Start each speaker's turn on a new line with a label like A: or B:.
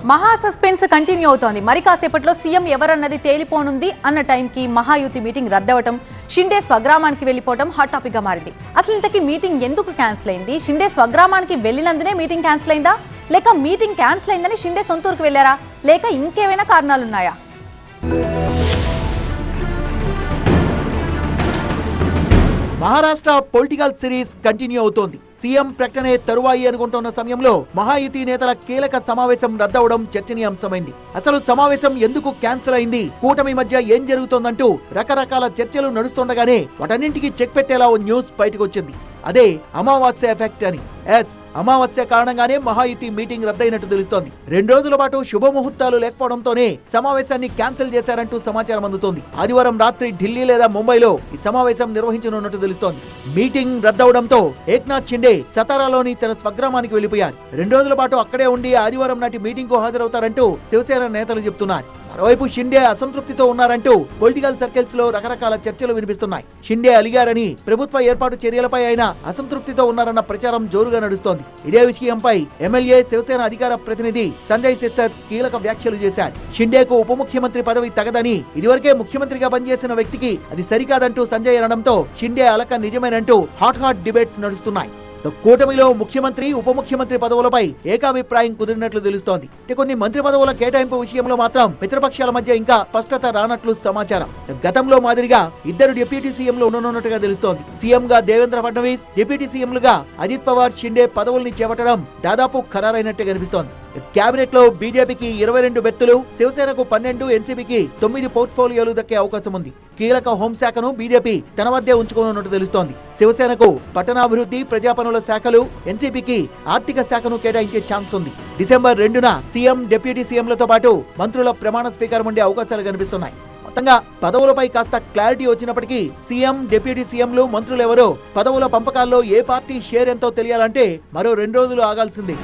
A: మహా suspense continue అవుతోంది. మరి కాసేపట్లో సీఎం ఎవరన్నది తేలిపోనుంది అన్న టైంకి మహాయుతి మీటింగ్ రద్దవటం, షిండే స్వగ్రామానికి వెళ్లిపోవడం హాట్ టాపిక్ గా మారింది. అసలు ఇంతకీ మీటింగ్ ఎందుకు క్యాన్సిల్ అయింది? షిండే స్వగ్రామానికి వెళ్లినందునే మీటింగ్ క్యాన్సిల్ అయిందా, లేక మీటింగ్ క్యాన్సిల్ అయిందని షిండే సొంతూరుకు వెళ్లారా, లేక ఇంకేమైనా కారణాలున్నాయా?
B: మహారాష్ట్ర పొలిటికల్ సిరీస్ కంటిన్యూ అవుతోంది. సీఎం ప్రకటనే తరువాయి అనుకుంటున్న సమయంలో మహాయుతి నేతల కీలక సమావేశం రద్దవడం చర్చనీయాంశమైంది. అసలు సమావేశం ఎందుకు క్యాన్సిల్ అయింది, కూటమి మధ్య ఏం జరుగుతోందంటూ రకరకాల చర్చలు నడుస్తుండగానే వాటన్నింటికి చెక్ పెట్టేలా ఓ న్యూస్ బయటకు వచ్చింది. అదే అమావాస్య ఎఫెక్ట్ అని. అమావాస్య కారణంగానే మహాయుతి మీటింగ్ రద్దయినట్టు తెలుస్తోంది. 2 రోజుల పాటు శుభముహూర్తాలు లేకపోవడంతోనే సమావేశాన్ని క్యాన్సిల్ చేశారంటూ సమాచారం అందుతోంది. ఆదివారం రాత్రి ఢిల్లీ లేదా ముంబైలో ఈ సమావేశం నిర్వహించనున్నట్టు తెలుస్తోంది. మీటింగ్ రద్దవడంతో ఏక్నాథ్ షిండే సతారాలోని తన స్వగ్రామానికి వెళ్లిపోయారు. 2 రోజుల పాటు అక్కడే ఉండి ఆదివారం నాటి మీటింగ్ కు హాజరవుతారంటూ శివసేన నేతలు చెబుతున్నారు. మరోవైపు షిండే అసంతృప్తితో ఉన్నారంటూ పొలిటికల్ సర్కిల్స్ లో రకరకాల చర్చలు వినిపిస్తున్నాయి. షిండే అలిగారని, ప్రభుత్వ ఏర్పాటు చర్యలపై ఆయన అసంతృప్తితో ఉన్నారన్న ప్రచారం జోరుగా నడుస్తోంది. ఇదే విషయంపై ఎమ్మెల్యే శివసేన అధికార ప్రతినిధి సంజయ్ సిర్సత్ కీలక వ్యాఖ్యలు చేశారు. షిండేకు ఉప ముఖ్యమంత్రి పదవి తగదని, ఇదివరకే ముఖ్యమంత్రిగా పనిచేసిన వ్యక్తికి అది సరికాదంటూ సంజయ్ అనడంతో షిండే అలక నిజమేనంటూ హాట్ డిబేట్స్ నడుస్తున్నాయి. కూటమిలో ముఖ్యమంత్రి, ఉప ముఖ్యమంత్రి పదవులపై ఏకాభిప్రాయం కుదిరినట్లు తెలుస్తోంది. కొన్ని మంత్రి పదవుల కేటాయింపు విషయంలో మాత్రం మిత్రపక్షాల మధ్య ఇంకా స్పష్టత రానట్లు సమాచారం. గతంలో మాదిరిగా 2 డిప్యూటీ సీఎంలు ఉండనున్నట్టుగా తెలుస్తోంది. సీఎం గా దేవేంద్ర ఫడ్నవీస్, డిప్యూటీ సీఎంలుగా అజిత్ పవార్, షిండే పదవుల్ని చేపట్టడం దాదాపు ఖరారైనట్టే కనిపిస్తోంది. కేబినెట్ లో బీజేపీకి 22 బెర్తులు, శివసేనకు 12, ఎన్సీపీకి 9 పోర్ట్ఫోలియోలు దక్కే అవకాశం ఉంది. కీలక హోంశాఖను బీజేపీ తన వద్దే ఉంచుకోనున్నట్టు తెలుస్తోంది. శివసేనకు పట్టణాభివృద్ధి, ప్రజాపనుల శాఖలు, ఎన్సీపీకి ఆర్థిక శాఖను కేటాయించే ఛాన్స్ ఉంది. డిసెంబర్ 2న సీఎం, డిప్యూటీ సీఎంలతో పాటు మంత్రుల ప్రమాణ స్వీకారం ఉండే అవకాశాలు కనిపిస్తున్నాయి. మొత్తంగా పదవులపై కాస్త క్లారిటీ వచ్చినప్పటికీ సీఎం, డిప్యూటీ సీఎంలు, మంత్రులెవరో, పదవుల పంపకాల్లో ఏ పార్టీ షేర్ ఎంతో తెలియాలంటే మరో 2 రోజులు ఆగాల్సిందే.